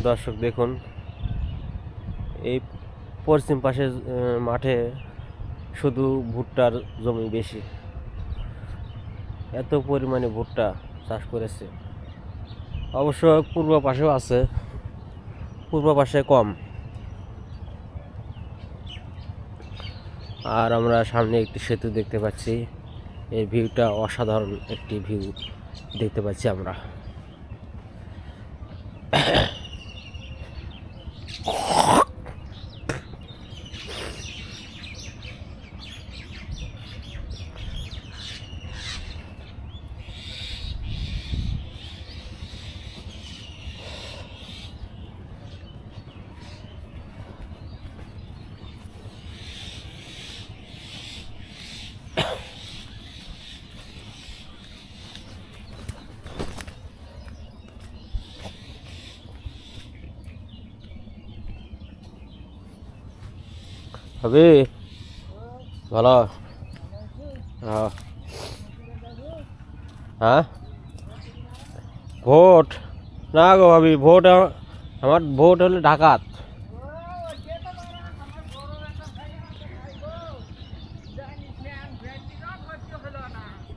দর্শক দেখুন, এই পশ্চিম পাশে মাঠে শুধু ভুট্টার জমি বেশি, এত পরিমাণে ভুট্টা চাষ করেছে। অবশ্য পূর্ব পাশেও আছে, পূর্ব পাশে কম। আর আমরা সামনে একটি সেতু দেখতে পাচ্ছি, এই ভিউটা অসাধারণ একটি ভিউ দেখতে পাচ্ছি আমরা। ভাবি ভালো? হ্যাঁ, ভোট না গো ভাবি, ভোট আমার ভোট হলে ডাকাত।